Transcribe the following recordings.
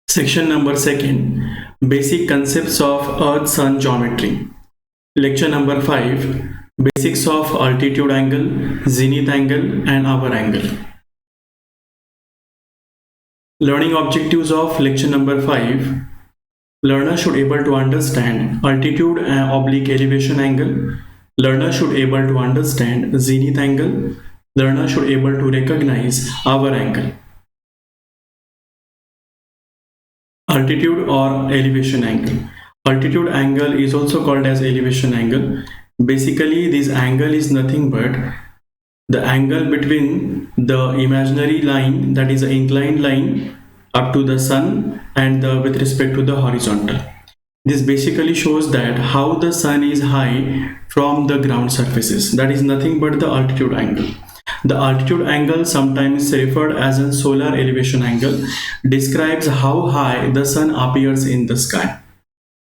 Section number 2, Basic Concepts of Earth-Sun Geometry. Lecture number 5, Basics of Altitude Angle, Zenith Angle and Hour Angle. Learning objectives of lecture number 5. Learner should able to understand altitude and oblique elevation angle. Learner should able to understand zenith angle. Learner should able to recognize hour angle. Altitude or elevation angle. Altitude angle is also called as elevation angle. Basically, this angle is nothing but the angle between the imaginary line, that is an inclined line, up to the sun and with respect to the horizontal. This basically shows that how the sun is high from the ground surfaces. That is nothing but the altitude angle. The altitude angle, sometimes referred as a solar elevation angle, describes how high the sun appears in the sky.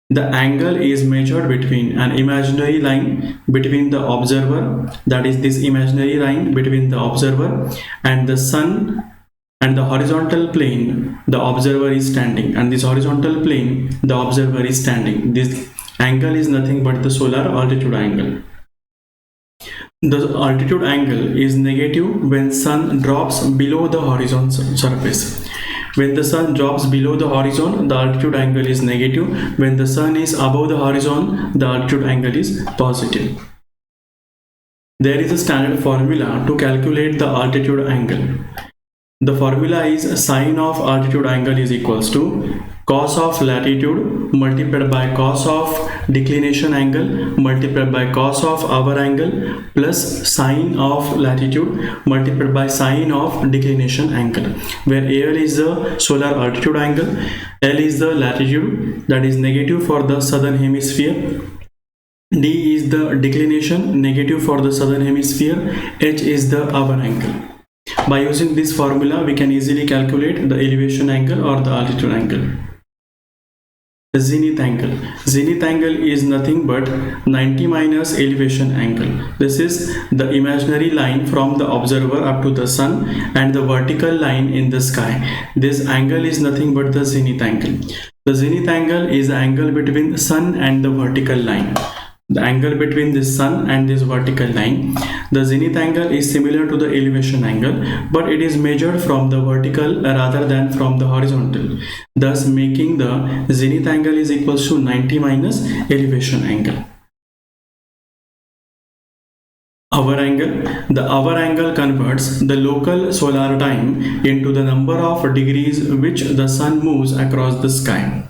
The angle is measured between an imaginary line between the observer, that is this imaginary line between the observer and the sun, and the horizontal plane the observer is standing, and this horizontal plane the observer is standing. This angle is nothing but the solar altitude angle. The altitude angle is negative when sun drops below the horizon surface. When the sun drops below the horizon, the altitude angle is negative. When the sun is above the horizon, the altitude angle is positive. There is a standard formula to calculate the altitude angle. The formula is sine of altitude angle is equals to cos of latitude multiplied by cos of declination angle multiplied by cos of hour angle plus sine of latitude multiplied by sine of declination angle, where L is the solar altitude angle, L is the latitude, that is negative for the southern hemisphere, D is the declination, negative for the southern hemisphere, H is the hour angle. By using this formula, we can easily calculate the elevation angle or the altitude angle. The zenith angle. Zenith angle is nothing but 90 minus elevation angle. This is the imaginary line from the observer up to the sun and the vertical line in the sky. This angle is nothing but the zenith angle. The zenith angle is the angle between the sun and the vertical line. The angle between this sun and this vertical line. The zenith angle is similar to the elevation angle, but it is measured from the vertical rather than from the horizontal, thus making the zenith angle is equals to 90 minus elevation angle. Hour angle. The hour angle converts the local solar time into the number of degrees which the sun moves across the sky.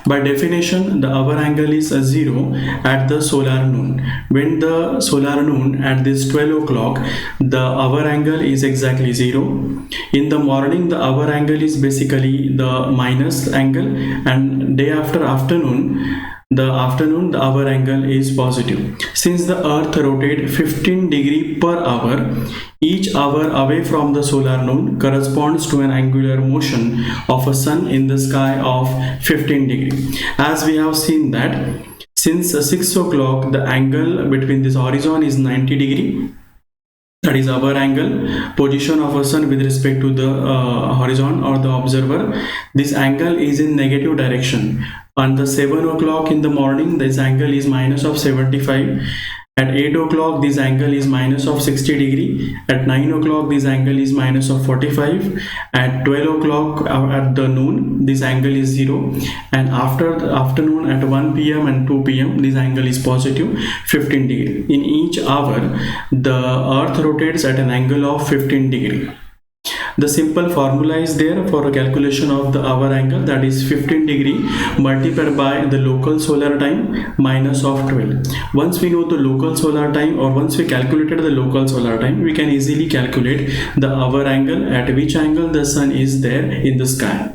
By definition, the hour angle is 0 at the solar noon. When the solar noon at this 12 o'clock, the hour angle is exactly 0. In the morning, the hour angle is basically the minus angle, and day after afternoon, the hour angle is positive. Since the earth rotates 15 degrees per hour, each hour away from the solar noon corresponds to an angular motion of a sun in the sky of 15 degrees. As we have seen that since 6 o'clock, the angle between this horizon is 90 degrees. That is hour angle, position of a sun with respect to the horizon or the observer. This angle is in negative direction. On the 7 o'clock in the morning, this angle is minus of 75. At 8 o'clock, this angle is minus of 60 degree. At 9 o'clock, this angle is minus of 45. At 12 o'clock at the noon, this angle is 0. And after the afternoon at 1 p.m. and 2 p.m., this angle is positive 15 degree. In each hour, the earth rotates at an angle of 15 degree. The simple formula is there for a calculation of the hour angle, that is 15 degree multiplied by the local solar time minus of 12. Once we know the local solar time, or once we calculated the local solar time, we can easily calculate the hour angle, at which angle the sun is there in the sky.